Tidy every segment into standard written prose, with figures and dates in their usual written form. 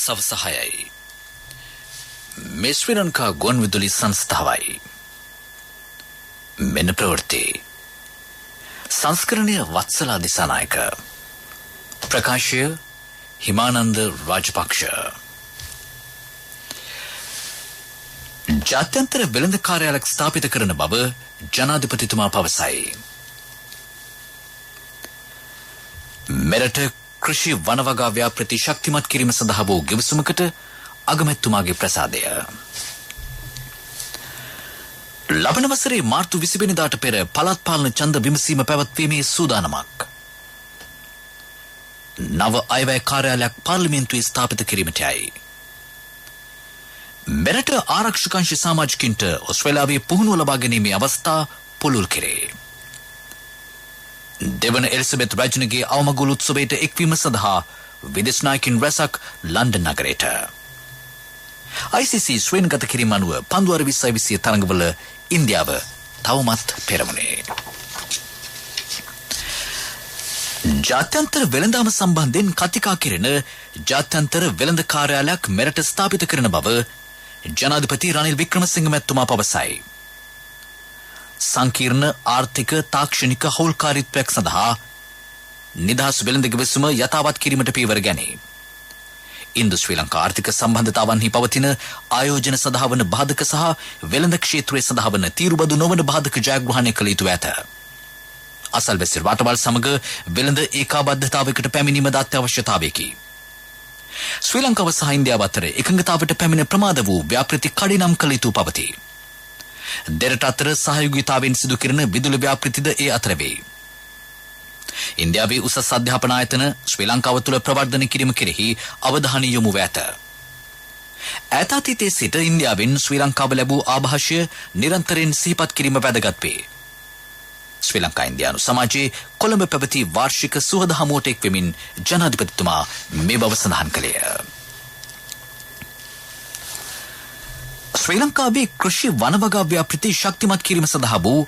සවස 6යි. මේ ශ්‍රී ලංකා ගුවන්විදුලි සංස්ථාවයි. මෙන්න ප්‍රවෘත්ති. සංස්කරණීය වත්සලා දිසානායක. ප්‍රකාශය හිමානන්ද රාජපක්ෂ. ජාත්‍යන්තර වෙළඳ කාර්යාලයක් ස්ථාපිත කරන බව ජනාධිපතිතුමා පවසයි. මෙරට කෘෂි වනවගා ව්‍යාපෘති ශක්තිමත් කිරීම සඳහා වූ ගිවිසුමකට අගමැතිතුමාගේ ප්‍රසාදය. ලබන වසරේ මාර්තු 20 වෙනිදාට පෙර පළාත් පාලන ඡන්ද විමසීම පැවැත්වීමේ සූදානමක්. නව අයවැය කාර්යාලයක් පාර්ලිමේන්තුවේ ස්ථාපිත කිරීමට යයි. මෙරට ආරක්ෂක අංශ සමාජිකින්ට ඔස්ට්‍රේලියාවේ පුහුණුව ලබා ගැනීමේ අවස්ථා පුළුල් කෙරේ. දෙවන එලිසබෙත් රජුගේ අවමගුල් උත්සවයට එක්වීම සඳහා විදේශ නායකින් රැසක් ලන්ඩන් නගරයට. ICC ශ්‍රේණිගත කිරීම අනුව පන්දුවර 2020 තරඟවල ඉන්දියාව තවමත් පෙරමුණේ. ජාත්‍යන්තර වෙළඳාම සම්බන්ධයෙන් කතිකා කෙරෙන ජාත්‍යන්තර වෙළඳ කාර්යාලයක් මෙරට ස්ථාපිත කරන බව ජනාධිපති රනිල් වික්‍රමසිංහ මැතිතුමා පවසයි. සංකීර්ණ ආර්ථික තාක්ෂණික හවුල්කාරීත්වයක් සඳහා නිදහස් වෙළඳ ගිවිසුම යථාවත් කිරීමට පියවර ගැනේ. ඉන්දු ශ්‍රී ලංකා ආර්ථික සම්බන්ධතාවන්හි පවතින ආයෝජන සඳහා වන බාධක සහ වෙළඳ ක්ෂේත්‍රයේ සඳහා වන තීරුබදු නොවන බාධක ජයග්‍රහණය කළ යුතු ඇත. අසල්වැසි රටවල් සමග වෙළඳ ඒකාබද්ධතාවයකට පැමිණීමද අත්‍යවශ්‍යතාවයකි. ශ්‍රී ලංකාව සහ ඉන්දියාව අතර එකඟතාවට පැමිණ ප්‍රමාද වූ ව්‍යාපෘති කඩිනම් කළ යුතු පවතී. දෙරට අතර සහයෝගීතාවෙන් සිදු කරන විදුලි ව්‍යාපෘතිද ඒ අතර වේ. ඉන්දියාවේ උසස් අධ්‍යාපන ආයතන ශ්‍රී ලංකාව තුළ ප්‍රවර්ධන කිරීම කෙරෙහි අවධානය යොමු ව ඇත. ඈත අතීතයේ සිට ඉන්දියාවෙන් ශ්‍රී ලංකාව ලැබූ ආභාෂය නිරන්තරයෙන් සිහිපත් කිරීම වැදගත් වේ. ශ්‍රී ලංකා ඉන්දියානු සමාජයේ කොළඹ පැවති වාර්ෂික සුහද හමුවට එක්වෙමින් ජනාධිපතිතුමා මේ බව සඳහන් කළේය. ශ්‍රී ලංකාවේ කෘෂි වනවගා ව්‍යාපෘති ශක්තිමත් කිරීම සඳහා වූ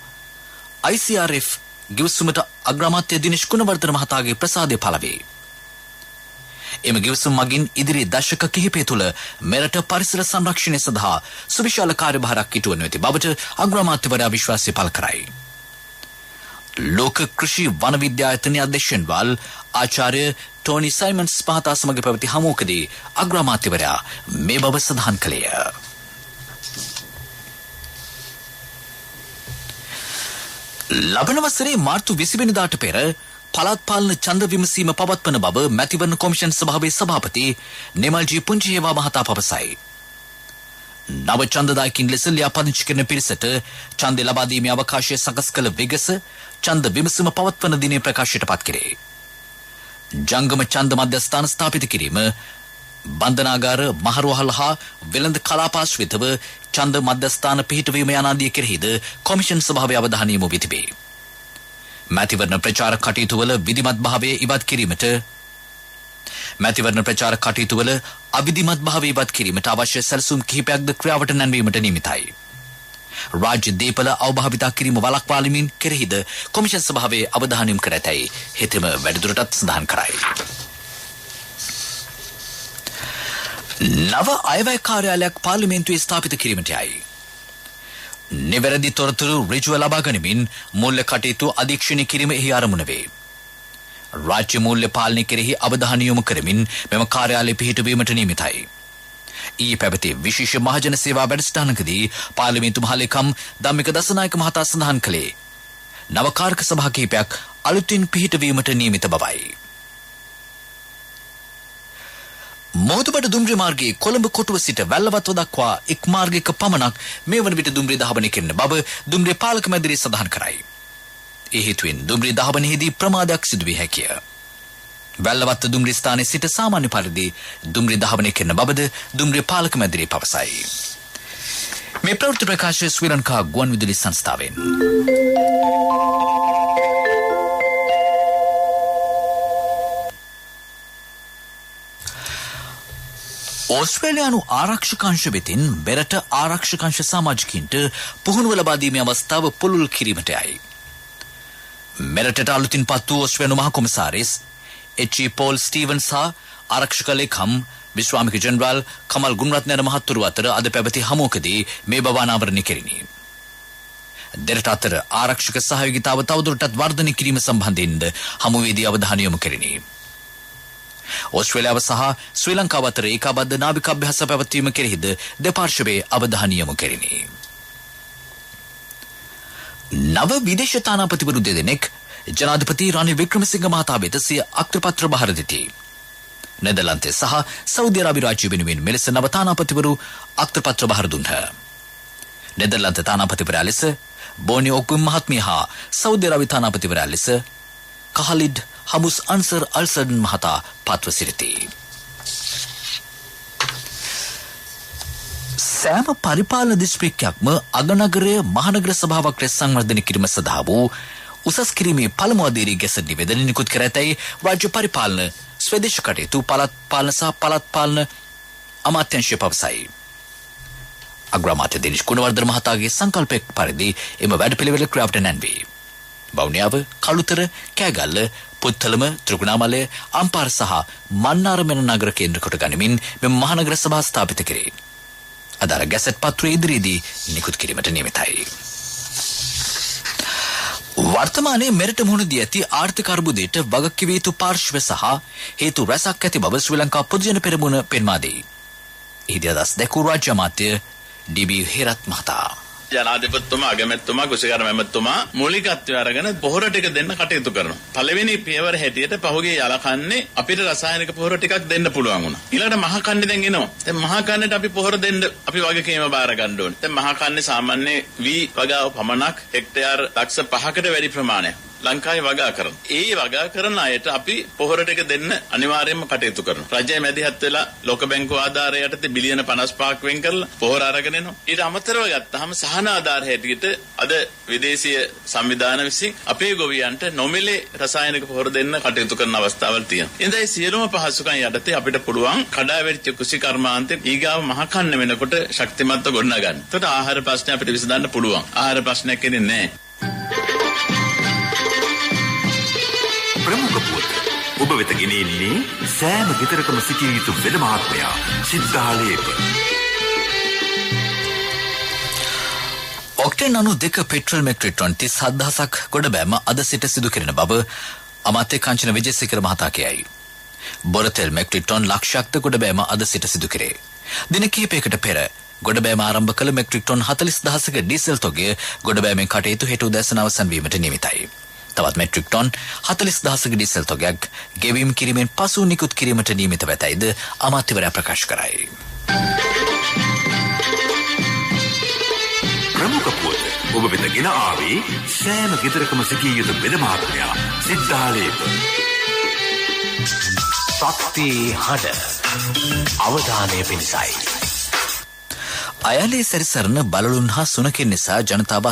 ICRF ගිවිසුමට අග්‍රාමාත්‍ය දිනේෂ් ගුණවර්ධන මහතාගේ ප්‍රසාදය පළ වේ. එම ගිවිසුම මගින් ඉදිරි දශක කිහිපය තුළ මෙරට පරිසර සංරක්ෂණය සඳහා සුවිශාල කාර්යභාරයක් ඉටු වනු ඇති බවට අග්‍රාමාත්‍යවරයා විශ්වාසය පළ කරයි. ලෝක කෘෂි වන විද්‍යායතනයේ අධ්‍යක්ෂන්වල් ආචාර්ය ටෝනි සයිමන්ස් මහතා සමග පැවති හමුවකදී අග්‍රාමාත්‍යවරයා මේ බව සඳහන් කළේය. ලබන වසරේ මාර්තු 20 වෙනිදාට පෙර පළාත් පාලන ඡන්ද විමසීම පවත්වන බව මැතිවරණ කොමිෂන් සභාවේ සභාපති නිමල්ජී පුංචිහේවා මහතා පවසයි. නව ඡන්දදායකින් ලෙස ලියාපදිංචි කරන පිරිසට ඡන්දය ලබා දීමේ අවකාශය සකස් කළ වෙගස ඡන්ද විමසීම පවත්වන දිනේ ප්‍රකාශයට පත් කෙරේ. ජංගම ඡන්ද මධ්‍යස්ථාන ස්ථාපිත කිරීම, බන්ධනාගාර මහරවහල් හා වෙළඳ කලාපාශ්‍රිතව ඡන්ද මධ්‍යස්ථාන පිහිටවීම යන ආදී කෙරෙහිද කොමිෂන් සභාවේ අවධානය යොමු වී තිබේ. මැතිවරණ ප්‍රචාර කටයුතු වල විධිමත් භාවය ඉවත් කිරීමට මැතිවරණ ප්‍රචාර කටයුතු වල අවිධිමත් භාවය ඉවත් කිරීමට අවශ්‍ය සැලසුම් කිහිපයක්ද ක්‍රියාවට නැංවීමට නියමිතයි. රාජ්‍ය දීපල අවභාවිතා කිරීම වළක්වාලීමෙන් කෙරෙහිද කොමිෂන් සභාවේ අවධානය යොමු කර ඇතැයි හෙතෙම වැඩිදුරටත් සඳහන් කරයි. නව අයවැය කාර්යාලයක් පාර්ලිමේන්තුවේ ස්ථාපිත කිරීමට යයි. නිවැරදි තොරතුරු ඍජුව ලබා ගනිමින් මූල්‍ය කටයුතු අධීක්ෂණය කිරීම එහි අරමුණ වේ. රාජ්‍ය මූල්‍ය පාලනය කෙරෙහි අවධානය යොමු කරමින් මෙම කාර්යාලය පිහිටවීමට නියමිතයි. ඊයේ පැවති විශේෂ මහජන සේවා වැඩසටහනකදී පාර්ලිමේන්තු මහලේකම් ධම්මික දසනායක මහතා සඳහන් කළේ නව කාර්ක සභා කිහිපයක් අලුතින් පිහිටවීමට නියමිත බවයි. මෝදුබඩ දුම්රිය මාර්ගයේ කොළඹ කොටුව සිට වැල්ලවත්ව දක්වා එක් මාර්ගයක පමණක් මේ වන විට දුම්රිය දහවනය කරන බව දුම්රිය පාලක මැදිරිය සඳහන් කරයි. ඒ හේතුවෙන් දුම්රිය දහවනයේදී ප්‍රමාදයක් සිදු විය හැකිය. වැල්ලවත්ත දුම්රිය ස්ථානයේ සිට සාමාන්‍ය පරිදි දුම්රිය දහවනය කරන බවද දුම්රිය පාලක මැදිරිය පවසයි. මේ ප්‍රවෘත්ති ප්‍රකාශය ශ්‍රී ලංකා ගුවන්විදුලි සංස්ථාවෙන්. ඕස්ට්‍රේලියානු ආරක්ෂක අංශ වෙතින් මෙරට ආරක්ෂක අංශ සමාජිකින්ට පුහුණුව ලබා දීමේ අවස්ථාව පුළුල් කිරීමට යයි. මෙරටට අලුතින් පත් වූ ඕස්ට්‍රේලියානු මහ කොමසාරිස් එච්.පෝල් ස්ටීවන්ස් හා ආරක්ෂක ලේකම් විශ්වාමික ජෙනරාල් කමල් ගුණරත්න මහත්වරු අතර අද පැවති හමුවකදී මේ බව අනාවරණය කෙරිණි. දෙරට අතර ආරක්ෂක සහයෝගිතාව තවදුරටත් වර්ධනය කිරීම සම්බන්ධයෙන්ද හමුවේදී අවධානය යොමු කෙරිණි. ඕස්ට්‍රේලියාව සහ ශ්‍රී ලංකාව අතර ඒකාබද්ධ නාවික අභ්‍යාස පැවැත්වීම කෙරෙහිද දෙපාර්ශ්වයේ අවධානය යොමු කෙරිණි. නව විදේශ තානාපතිවරු දෙදෙනෙක් ජනාධිපති රනිල් වික්‍රමසිංහ මහතා වෙත සිය අක්‍රපත්‍ර බහර දෙති. නෙදර්ලන්තයේ සහ සෞදි අරාබි රාජ්‍ය වෙනුවෙන් මෙලෙස නව තානාපතිවරු අක්‍රපත්‍ර බහර දුන්හ. නෙදර්ලන්ත තානාපතිවරයා ලෙස බෝනි ඔකුම් මහත්මිය හා සෞදි අරාබි තානාපතිවරයා ලෙස කහලිඩ් හමුස් අන්සර් අල්සඩන් මහතා පත්ව සිටිති. සෑම පරිපාලන දිස්ත්‍රික්කයක්ම අගනගරය මහනගර සභාවක් ලෙස සංවර්ධනය කිරීම සඳහා වූ උසස් කිරීමේ පළමු අදියරේ ගැසට් නිවේදනය නිකුත් කර ඇතැයි රාජ්‍ය පරිපාලන ස්වදේශ කටයුතු පළාත් පාලන සහ පළාත් පාලන අමාත්‍යාංශය පවසයි. අග්‍රාමාත්‍ය දිනේෂ් ගුණවර්ධන මහතාගේ සංකල්පයක් පරිදි එම වැඩපිළිවෙල ක්‍රියාවට නැන්වේ. වවුනියාව, කළුතර, කෑගල්ල, පුත්තලම, ත්‍රිකුණාමලය, අම්පාර සහ මන්නාර මෙන නගර කේන්ද්‍ර කොට ගනිමින් මෙම මහනගර සභා ස්ථාපිත කරේ. අදාළ ගැසට් පත්‍රය ඉදිරියේදී නිකුත් කිරීමට නියමිතයි. වර්තමානයේ මෙරට මුහුණ දී ඇති ආර්ථික අර්බුදයට වගකිව යුතු පාර්ශ්ව සහ හේතු රැසක් ඇති බව ශ්‍රී ලංකා පොදුජන පෙරමුණ පෙන්වා දෙයි. එහිදී අදහස් දැක්වූ රාජ්‍ය අමාත්‍ය ඩී.බී. හේරත් මහතා ජනාධිපතිතුමා අගමැතිතුමා කුසගාර මැමැතිතුමා මූලිකත්වය අරගෙන පොහොර ටික දෙන්න කටයුතු කරනවා. පළවෙනි පියවර හැටියට පහුගිය යලකන්නේ අපිට රසායනික පොහොර ටිකක් දෙන්න පුළුවන් වුණා. ඊළඟට මහා කන්නේ දැන් එනවා. දැන් මහා කන්නේට අපි පොහොර දෙන්න අපි වගකීම බාර ගන්න ඕනේ. දැන් මහා කන්නේ සාමාන්‍ය වී වගාව පමණක් හෙක්ටයාර් ලක්ෂ 5කට වැඩි ප්‍රමාණයක් ලංකාවේ වගා කරන. ඒ වගා කරන අයට අපි පොහොර ටික දෙන්න අනිවාර්යයෙන්ම කටයුතු කරනවා. රජය මැදිහත් වෙලා ලෝක බැංකුව ආධාරය යටතේ බිලියන 55ක් වෙන් කරලා පොහොර අරගෙන එනවා. ඊට අමතරව ගත්තාම සහන ආධාර හැටියට අද විදේශීය සංවිධාන විසින් අපේ ගොවියන්ට නොමිලේ රසායනික පොහොර දෙන්න කටයුතු කරන අවස්ථාවල් තියෙනවා. එනිසා සියලුම පහසුකම් යටතේ අපිට පුළුවන් කඩාවැටිච්ච කුසිකර්මාන්තේ ඊගාව මහ කන්න වෙනකොට ශක්තිමත්ව ගොඩනගන්න. එතකොට ආහාර ප්‍රශ්නේ අපිට විසඳන්න පුළුවන්. ආහාර ප්‍රශ්නයක් එන්නේ නැහැ. ප්‍රමුඛ පුවත ඔබ වෙත ගෙනෙන්නේ සෑම ගෙදරකම සිටිය යුතු වෙද මහත්මයා සිද්ධාලේප. ඔක්ටේන් 92 පෙට්‍රල් මෙට්‍රික් ටන් 37000ක් ගොඩබෑම අද සිට සිදු කෙරෙන බව අමාත්‍ය කාංචන විජේසේකර මහතා කියයි. බොරතෙල් මෙට්‍රික් ටන් ලක්ෂයක්ද ගොඩබෑම අද සිට සිදු කෙරේ. දින කිහිපයකට පෙර ගොඩබෑම ආරම්භ කළ මෙට්‍රික් ටන් 40000ක ඩීසල් තොගය ගොඩබෑමෙන් කටයුතු හෙට උදෑසන අවසන් වීමට නියමිතයි. තවත් මෙට්‍රික් ටන් 40000ක ඩීසල් තොගයක් ගෙවීම් කිරීමෙන් පසු නිකුත් කිරීමට නියමිත වෙතයිද අමාත්‍යවරයා ප්‍රකාශ කරයි. ප්‍රමුඛ පුවත ඔබ වෙත ගෙන ආවේ සෑම ගෙදරකම සිටිය යුතු වෙද මහත්මයා සිද්ධාලේප. ශක්ති හඬ අවධානය පිණිසයි. අයලේ සැරිසරන බලලුන් හා සුනකින් නිසා ජනතාව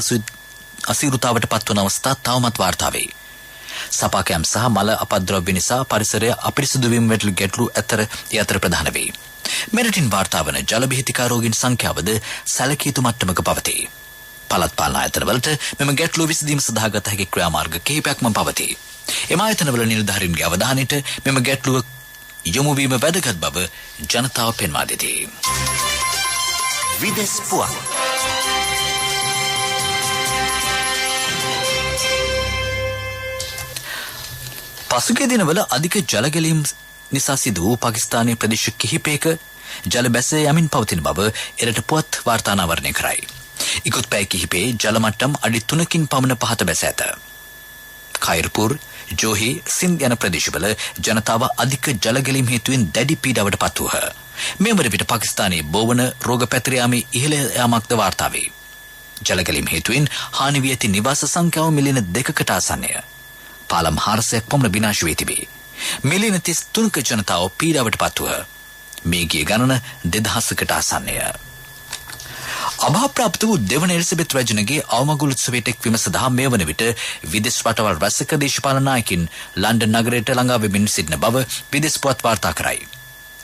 අසීරුතාවට පත්වන අවස්ථා තවමත් වාර්තා වේ. සපාකෑම් සහ මල අපද්‍රව්‍ය නිසා පරිසරය අපිරිසුදු වීම වැටළු ගැටලු අතර ප්‍රධාන වේ. මෙරටින් වාර්තා වන ජල බිහිතිකා රෝගීන් සංඛ්‍යාවද සැලකිය යුතු මට්ටමක පවතී. පළාත් පාලන ආයතනවලට මෙම ගැටලුව විසඳීම සඳහා ගත හැකි ක්‍රියාමාර්ග කිහිපයක්ම පවතී. එම ආයතනවල නිලධාරීන්ගේ අවධානයට මෙම ගැටලුව යොමු වීම වැදගත් බව ජනතාව පෙන්වා දෙති. විදෙස් පුවත් පසුගිය දිනවල අධික ජලගැලීම් නිසා සිදු වූ පාකිස්තානයේ ප්‍රදේශ කිහිපයක ජල බැස යමින් පවතින බව එරට පුවත් වාර්තා අනාවරණය කරයි. ඉක්ුත් පැය කිහිපේ ජල මට්ටම් අඩි 3කින් පමණ පහත බැස ඇත. කයිර්පුර්, ජෝහි, සින්ද් යන ප්‍රදේශවල ජනතාව අධික ජලගැලීම් හේතුවෙන් දැඩි පීඩාවට පත් වූහ. මේ වන විට පාකිස්තානයේ බෝවන රෝග පැතිර යාමේ ඉහළ යාමක්ද වාර්තා වේ. ජලගැලීම් හේතුවෙන් හානි වී ඇති නිවාස සංඛ්‍යාව මිලියන 2කට ආසන්නය. පාලම් 400ක් පමණ විනාශ වී තිබේ. මිලියන 33ක ජනතාව පීඩාවට පත් වූහ. මේ ගිය ගණන 2000කට ආසන්නය. අභාප්‍රාප්ත වූ දෙවන එලිසබෙත් රජුණගේ අවමගුල් උත්සවයට එක්වීම සඳහා මේ වන විට විදේශ රටවල් රැසක දේශපාලන නායකින් ලන්ඩන් නගරයට ළඟා වෙමින් සිටින බව විදේශ පුවත් වාර්තා කරයි.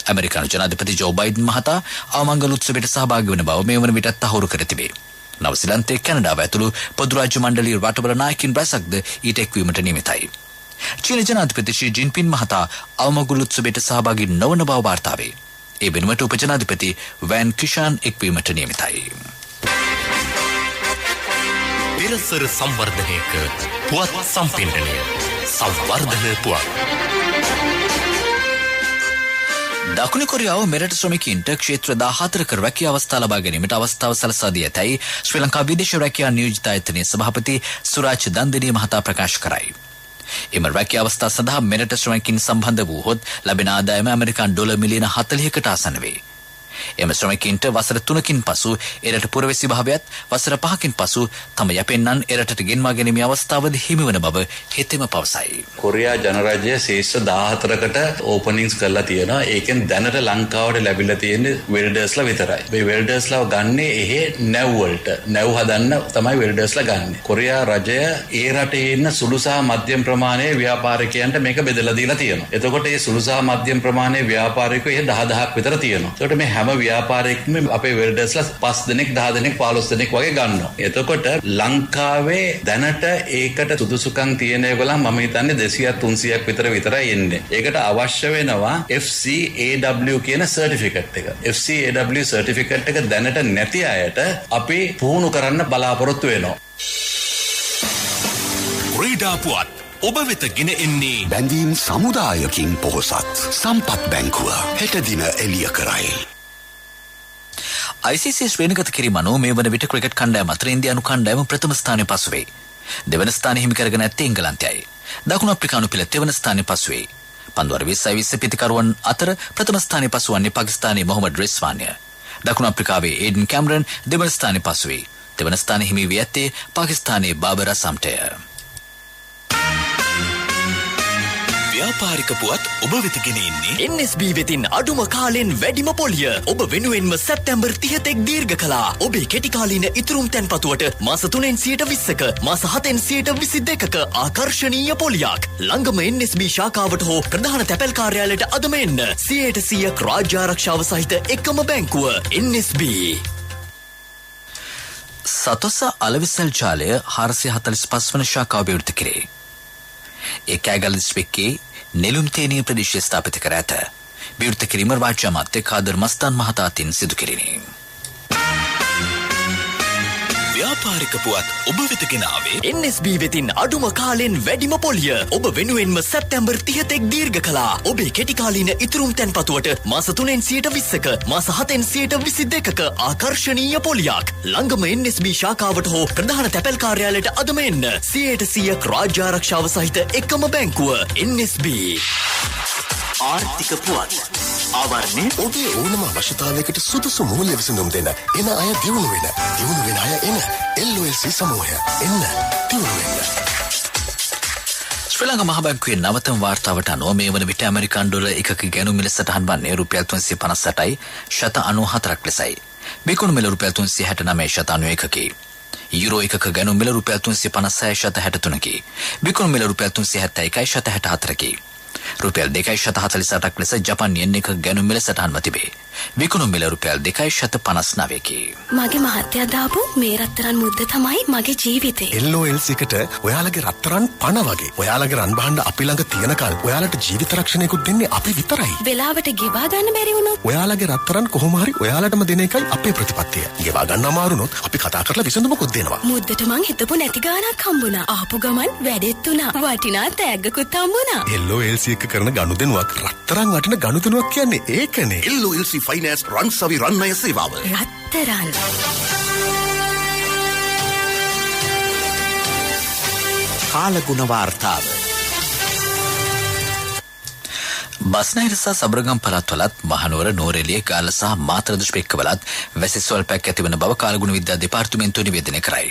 ඇමරිකානු ජනාධිපති ජෝ බයිඩන් මහතා අවමංගල උත්සවයට සහභාගී වන බව මේ වන විට තහවුරු කර තිබේ. නවසීලන්තයේ කැනඩාව ඇතුළු පොදු රාජ්‍ය මණ්ඩලීය රටවල නායකින් රැසක්ද ඊට එක්වීමට නියමිතයි. චීන ජනාධිපති ෂී ජින්පින් මහතා අවමගුල් උත්සවයට සහභාගී නොවන බව වාර්තා වේ. ඒ වෙනුවට උපජනාධිපති වෑන් කිෂාන් එක්වීමට නියමිතයි. පෙරසර සංවර්ධනයක පුවත් සම්පින්ඩනය සංවර්ධන පුවත්. දකුණු කොරියාව මෙරට ශ්‍රමිකයින්ට ක්ෂේත්‍ර 14ක රැකියා අවස්ථා ලබා ගැනීමට අවස්ථාව සලසා දී ඇතැයි ශ්‍රී ලංකා විදේශ රැකියා නියෝජිත ආයතනයේ සභාපති සුරාජ් දන්දනී මහතා ප්‍රකාශ කරයි. එම රැකියා අවස්ථා සඳහා මෙරට ශ්‍රමිකයින් සම්බන්ධ වූහොත් ලැබෙන ආදායම ඇමරිකන් ඩොලර් මිලියන 40කට ආසන්න වේ. එම ශ්‍රමිකයින්ට වසර 3කින් පසු එරට පුරවැසි භාවයත් වසර 5කින් පසු තම යැපෙන්නන් එරටට ගෙන්වා ගැනීමේ අවස්ථාවද හිමිවන බව හෙතෙම පවසයි. කොරියා ජනරාජ්‍ය ශේෂ්ඨ 14කට ඕපනින්ග්ස් කරලා තියෙනවා. ඒකෙන් දැනට ලංකාවට ලැබිලා තියෙන්නේ වෙල්ඩර්ස්ලා විතරයි. මේ වෙල්ඩර්ස්ලා ගන්නේ එහෙ නැව් වලට. නැව් හදන්න තමයි වෙල්ඩර්ස්ලා ගන්නෙ. කොරියා රජය ඒ රටේ ඉන්න සුළු සහ මධ්‍යම ප්‍රමාණයේ ව්‍යාපාරිකයන්ට මේක බෙදලා දීලා තියෙනවා. එතකොට මේ සුළු සහ මධ්‍යම ප්‍රමාණයේ ව්‍යාපාරිකයෝ 10,000ක් විතර තියෙනවා. එතකොට මේ හැම ව්‍යාපාරිකයෙක්ම අපේ වෙල්ඩර්ස්ලා 5 දෙනෙක් 10 දෙනෙක් 15 දෙනෙක් වගේ ගන්නවා. එතකොට ලංකාවේ දැනට ඒකට සුදුසුකම් තියෙන ඒගොල්ලන් මම හිතන්නේ 200-300ක් විතරයි එන්නේ. ඒකට අවශ්‍ය වෙනවා FCAW කියන සර්ටිෆිකට් එක. FCAW සර්ටිෆිකට් එක දැනට නැති අයට අපි පුහුණු කරන්න බලාපොරොත්තු වෙනවා. ක්‍රීඩා පුවත් ඔබ වෙත ගෙන එන්නේ බැඳීම් සමුදායකින් පොහොසත් සම්පත් බැංකුව හෙට දින එළිය කරයි. ICC ශ්‍රේණිගත කිරීම අනුව මේ වන විට ක්‍රිකට් කණ්ඩායම අතර ඉන්දියානු කණ්ඩායම ප්‍රථම ස්ථානයේ පසු වේ. දෙවන ස්ථානය හිමි කරගෙන ඇත්තේ එංගලන්තයයි. දකුණු අප්‍රිකානු පිළ තෙවන ස්ථානයේ පසු වේ. පන්දුවර 20 පිතිකරුවන් අතර ප්‍රථම ස්ථානයේ පසු වන්නේ පාකිස්තානයේ මොහමඩ් රිස්වාන්ය. දකුණු අප්‍රිකාවේ ඒඩන් කැමරන් දෙවන ස්ථානයේ පසු වේ. දෙවන ස්ථානයේ හිමි වී ඇත්තේ පාකිස්තානයේ බාබර් අසම්ටය. ව්‍යාපාරික පුවත් ඔබ වෙත ගෙන එන්නේ NSB වෙතින් අඩුම කාලෙන් වැඩිම පොලිය. ඔබ වෙනුවෙන්ම සැප්තැම්බර් 30 තෙක් දීර්ඝ කළා. ඔබේ කෙටි කාලීන ඉතුරුම් තැන්පතුවට මාස 3න් 20%ක මාස 7න් 22%ක ආකර්ශනීය පොලියක්. ළඟම NSB ශාඛාවට හෝ ප්‍රධාන තැපැල් කාර්යාලයට අදම එන්න. 100% රාජ්‍ය ආරක්ෂාව සහිත එකම බැංකුව NSB. සතොස අලවිසල් ජාලය 445 වන ශාඛාව විවෘත කෙරේ. ඒ කෑගල්ල දිස්ත්‍රික්කයේ නෙළුම් තේනිය ප්‍රදේශයේ ස්ථාපිත කර ඇත. විවෘත කිරීම රාජ්‍ය අමාත්‍ය කාදර් මස්තාන් මහතා අතින් සිදු කෙරිණි. ව්‍යාපාරික පුවත් ඔබ වෙත ගෙන ආවේ NSB වෙතින් අඩුම කාලෙන් වැඩිම පොලිය. ඔබ වෙනුවෙන්ම සැප්තැම්බර් 30 තෙක් දීර්ඝ කළා. ඔබේ කෙටි කාලීන ඉතුරුම් තැන්පතුවට මාස 3න් 20%ක මාස 7න් 22%ක ආකර්ශනීය පොලියක්. ළඟම NSB ශාඛාවට හෝ ප්‍රධාන තැපැල් කාර්යාලයට අදම එන්න. 100% රාජ්‍ය ආරක්ෂාව සහිත එකම බැංකුව NSB. ආර්ථික පුවත් ආවරණය ඔබේ ඕනම අවශ්‍යතාවයකට සුදුසු මූල්‍ය විසඳුම් දෙන එන අය දියුණු වෙන අය එන LOLC සමූහය එන්න දියුණු වෙන්න. ශ්‍රී ලංකා මහ බැංකුවේ නවතම වාර්තාවට අනුව මේ වන විට ඇමරිකන් ඩොලර් එකක ගැනුම් මිල සටහන් වන්නේ රුපියල් 358යි 94ක් ලෙසයි. බිකුණු මිල රුපියල් 369.91කි. යුරෝ එකක ගැනුම් මිල රුපියල් 356.63කි. බිකුණු මිල රුපියල් 371.64කි. රුපියල් 2.48ක් ලෙස ජපාන් යෙන් එකක ගැනුම් මිල සටහන්ව තිබේ. විකුණු මිල රුපියල් 2.59කි. මගේ මහත්තයා දාපු මේ රත්තරන් මුද්ද තමයි මගේ ජීවිතේ. LOLC එකට ඔයාලගේ රත්තරන් පණ වගේ. ඔයාලගේ රන් බහන්න අපි ළඟ තියනකල් ඔයාලට ජීවිත රක්ෂණයකුත් දෙන්නේ අපි විතරයි. වෙලාවට ගෙවා ගන්න බැරි වුණොත් ඔයාලගේ රත්තරන් කොහොම හරි ඔයාලටම දෙන එකයි අපේ ප්‍රතිපත්තිය. ගෙවා ගන්න අමාරුනොත් අපි කතා කරලා විසඳුමකුත් දෙනවා. මුද්දට මං හිතපු නැති ගාණක් හම්බුණා. ආපු ගමන් වැඩෙත් උනා. වටිනා තෑග්ගකුත් හම්බුණා. LOLC එක කරන ගනුදෙනුවක් රත්තරන් වටින ගනුදෙනුවක් කියන්නේ ඒකනේ. LOLC ෆයිනෑන්ස් රන්සවි රන්නය සේවාව. රත්තරන් කාලගුණ වාර්තාව. බස්නාහිර සහ සබරගම් පළාත්වලත් මහනුවර නෝරෙලිය ගාල්ල සහ මාතර දිස්ත්‍රික්කවලත් වැසි ස්වල්පයක් ඇතිවන බව කාලගුණ විද්‍යා දෙපාර්තමේන්තුව නිවේදනය කරයි.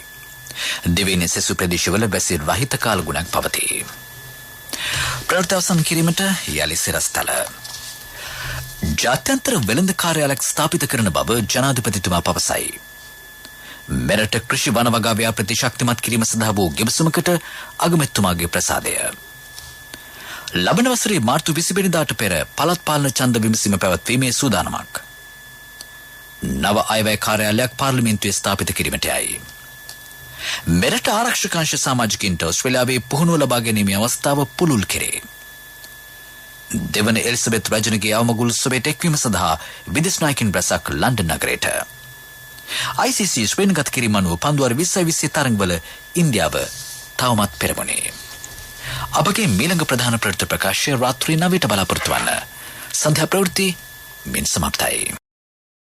දෙවෙනි සෙසු ප්‍රදේශවල වැසි රහිත කාලගුණයක් පවතී. ප්‍රවෘත්ති අවසන් කිරීමට යලි සිරස්තල. ජාත්‍යන්තර වෙළඳ කාර්යාලයක් ස්ථාපිත කරන බව ජනාධිපතිතුමා පවසයි. මෙරට කෘෂි වන වගා ව්‍යාපෘති ශක්තිමත් කිරීම සඳහා වූ ගෙබසුමකට අගමැතිතුමාගේ ප්‍රසාදය. ලබන වසරේ මාර්තු 20 වෙනිදාට පෙර පළාත් පාලන ඡන්ද විමසීම පැවැත්වීමේ සූදානමක්. නව අයවැය කාර්යාලයක් පාර්ලිමේන්තුවේ ස්ථාපිත කිරීමට යයි. මෙරට ආරක්ෂක අංශ සමාජිකින්ට ඔස්ට්‍රේලියාවේ පුහුණුව ලබා ගැනීමේ අවස්ථාව පුළුල් කෙරේ. දෙවන එලිසබෙත් රජුගේ අවමගුල් සොබේට එක්වීම සඳහා විදේශ නායකින් රැසක් ලන්ඩන් නගරයට. ICC ශ්‍රේණිගත කිරීම අනුව පන්දුවර 2020 තරඟවල ඉන්දියාව තවමත් පෙරමුණේ. අපගේ මීළඟ ප්‍රධාන ප්‍රවෘත්ති ප්‍රකාශය රාත්‍රී 9ට බලාපොරොත්තු වන්න. සන්ධ්‍යා ප්‍රවෘත්ති මින් සමාප්තයි.